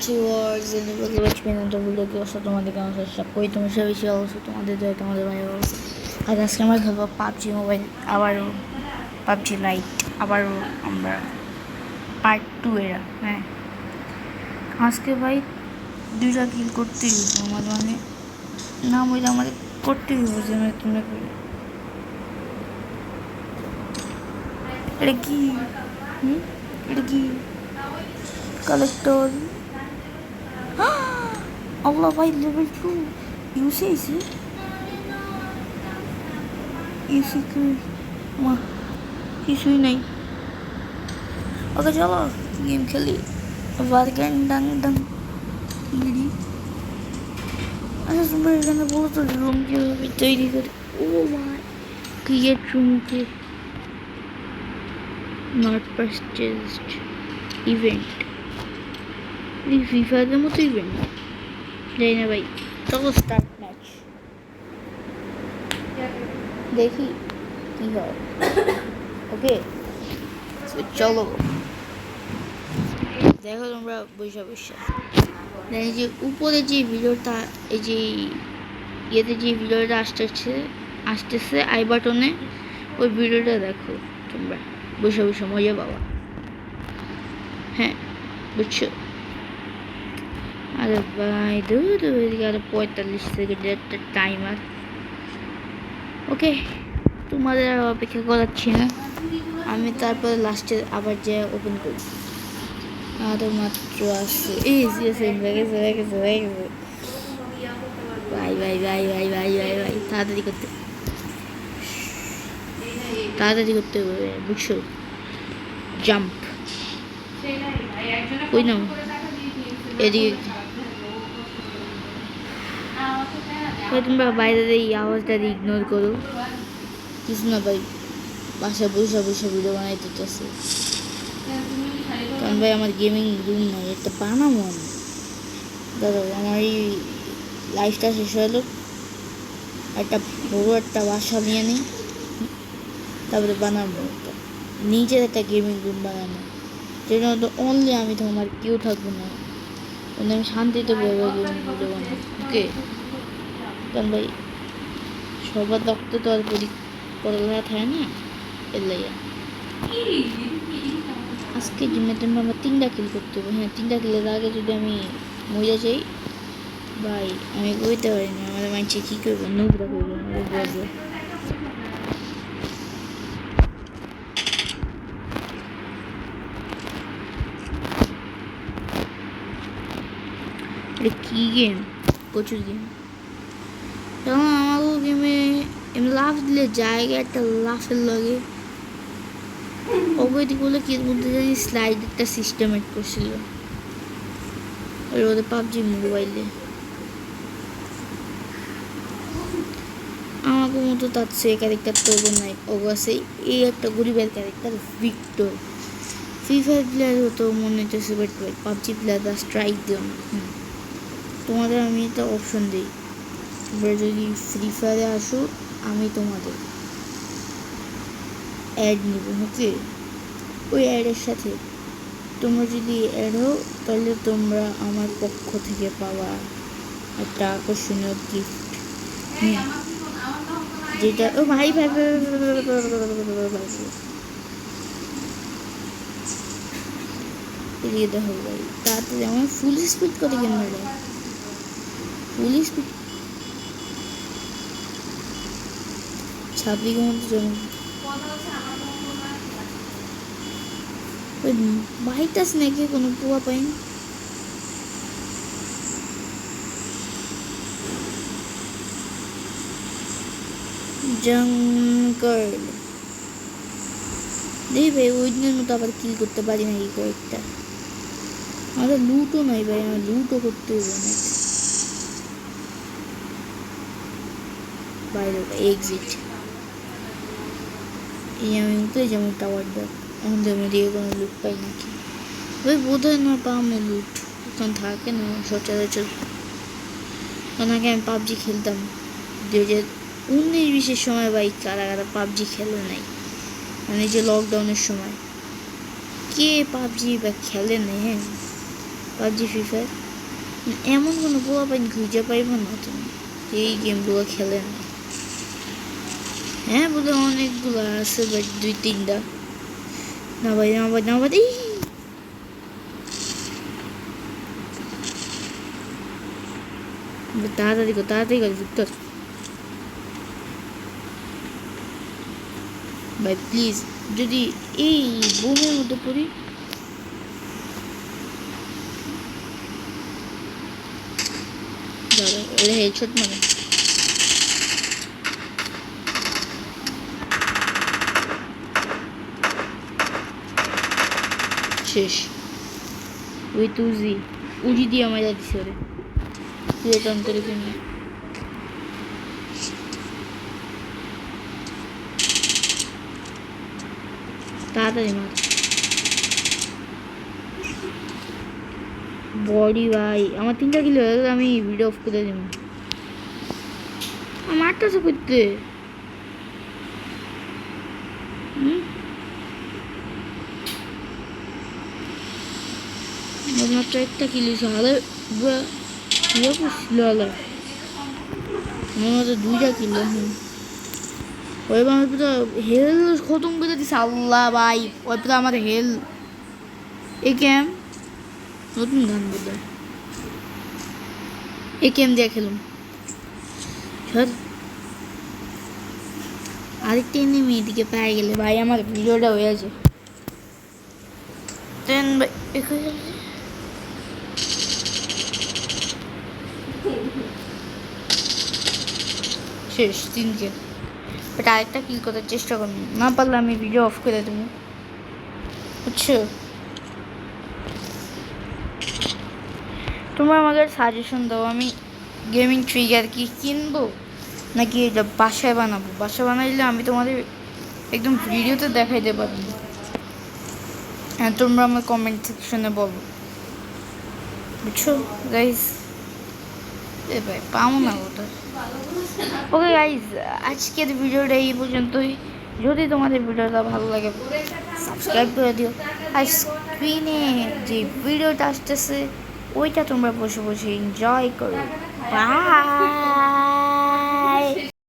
towards the village মেনটা বলে কি অবস্থা তোমাদের কেমন চেষ্টা করি তোমার সব বেশি অবস্থা তোমাদের দয়া তোমাদের ভাই অবস্থা আর আজকে আমরা খেলবো পাবজি মোবাইল আবারও পাবজি লাইট আবারও আমরা পার্ট 2 এরা হ্যাঁ আজকে ভাই দুইটা কিল করতেই হইব আমার মানে না বললে আমাদের করতেই হইব যে তোমরা করে এটা কি এটা কি কালেক্টর Allah ভাই level 2 ইউসি আইসি ইউসি মা কিছুই নাই ওকে চলো গেম খেলি ভার্গান ডাং ডাং ইডি আচ্ছা তোমরা এখানে বলো তো রুম কীভাবে তৈরি করে ও মাই ক্রিয়েট রুমকে নট পারচেজড ইভেন্ট ফ্রি ফায়ারের মতো ইভেন্ট যাই না ভাই চলো স্টার্ট ম্যাচ দেখি কী হয় ওকে চলো দেখো তোমরা বসে দেখি যে উপরে যে ভিডিওটা এই যে ইয়েতে যে ভিডিওটা আসতেছে আই বাটনে ওই ভিডিওটা দেখো তোমরা বসে মজা পাবা হ্যাঁ বুঝছো আরে ভাই এদিকে আরো 45 সেকেন্ডের একটা টাইমার ওকে তোমাদের আর অপেক্ষা করাচ্ছি না আমি তারপরে লাস্টে আবার যে ওপেন করি আরো মাত্র আছে এই ভাই তাড়াতাড়ি করতে হবে বুঝছো জাম্প কই নাও এদিকে তোমরা বাইরের এই আওয়াজটা ইগনোর করো কিছু না ভাই বাসায় বসে ভিডিও বানাইতে চাচ্ছে কারণ ভাই আমার গেমিং রুম নয় একটা বানাবো আমি দাদা আমার এই লাইফটা শেষ হলো একটা বড়ো একটা বাসা নিয়ে নিই তারপরে বানাবো নিজের একটা গেমিং রুম বানানো যেটা তো অনলি আমি তো আমার কেউ থাকবো না আমি শান্তিতে বলবো গেমিং ভিডিও বানাবো ওকে কারণ ভাই সবার রক্ত তো আর পড়ালেখা থাকে না এর লাগে আজকে জিম্মেতে আমরা 3টা কিল করতে হবে হ্যাঁ 3টা কিলের আগে যদি আমি মরে যাই ভাই আমি কইতে পারি না আমাদের মাইন্ডে কী করবো নোংরা করবো আমাদের বলবো এটা কী গেম প্রচুর গেম যেমন আমাকেও গেমে এমনি লাফ দিলে জায়গা একটা লাফের লাগে অবৈধ বলে কি এর মধ্যে জানি স্লাইড একটা সিস্টেম এড করছিল ওদের পাবজি মোবাইলে আমাকে মতো তার সে ক্যারেক্টার তৈরি নাই অবশ্যই এই একটা গরিবের character Victor free fire player হতো মনে হচ্ছে বাট পাবজি প্লেয়াররা স্ট্রাইক দিও না তোমাদের আমি একটা অপশন দিই তোমরা যদি ফ্রি ফায়ারে আসো আমি তোমাদের অ্যাড নিব ওকে ওই অ্যাডের সাথে তোমরা যদি অ্যাড হও তাহলে তোমরা আমার পক্ষ থেকে পাওয়া একটা আকর্ষণীয় গিফট যেটা ও ভাই এদিকে দেখো ভাই তাড়াতাড়ি আমার ফুল স্পিড করে কেন ফুল স্পিড ছাব্বিশ মতো জমি ওই বাইকটা স্নেকে কোনো পোয়া পাইনি জঙ্গল দেখি ভাই ওই দিনের মতো আবার কিল করতে পারি না এই কয়েকটা আমাদের লুটও নাই ভাই আমার লুটও করতে হবে না বাইরে এক্সিট এই আমি উঠে যেমন টাওয়ার ডাক এখন জমি দিয়ে কোনো লুট পাই নাকি ওই বোধ হয় না পাবো লুট এখন থাকে না সচরাচর কারণ আগে আমি পাবজি খেলতাম 2019-20 সময় ভাই কারা পাবজি খেলে নাই মানে যে লকডাউনের সময় কে পাবজি বা খেলে নেই হ্যাঁ পাবজি ফ্রি ফায়ার এমন কোনো পোলা পাইন খুঁজে পাইব না তুমি এই গেমগুলো খেলে না। হ্যাঁ বলে অনেকগুলো আছে বাট 2-3টা। না ভাই না ভাই না ভাই তাড়াতাড়ি কর ভিক্টর ভাই প্লিজ। যদি এই বুমের মধ্যে পড়ি দাদা ওরা হেডশট মানে শেষ। ওই তো উজি দিয়ে আমার দিছে ওরে প্লেট অন্তরে কিনে তাড়াতাড়ি মার বডি ভাই। আমার 3টা কিলো হয়ে গেলে আমি ভিডিও অফ করে দেব। মারটা তো করতে মাত্র একটা কিলো সালে ইয়ে করছিল আলো আমার মাত্র 2টা কিলো। ওই আমার পুরো হেল খতম করে দিছে আল্লাহ ভাই। ওই পুরো আমার হেল এই গেম নতুন গান বোধ হয় এই গেম দিয়ে খেলুম ধর আরেকটা এনিমি এদিকে পেয়ে গেলে ভাই আমার ভিডিওটা হয়ে আছে। দেন ভাই শেষ 3কে বাট আরেকটা কিল করার চেষ্টা করবো না পারলে আমি ভিডিও অফ করে দেবো বুঝছো। তোমরা আমাকে সাজেশন দাও আমি গেমিং ট্রিগার কি কিনবো নাকি এটা বাসায় বানাবো। বাসায় বানাইলে আমি তোমাদের একদম ভিডিওতে দেখাইতে পারবো। হ্যাঁ তোমরা আমার কমেন্ট সেকশনে বলো বুঝছো গাইজ। এ ভাই পাবো না ওটা। ওকে গাইজ আজকের ভিডিওটা এই পর্যন্তই। যদি তোমাদের ভিডিওটা ভালো লাগে সাবস্ক্রাইব করে দিও আর স্ক্রিনে যে ভিডিওটা আসতেছে ওইটা তোমরা বসে বসে এনজয় করো। বাই।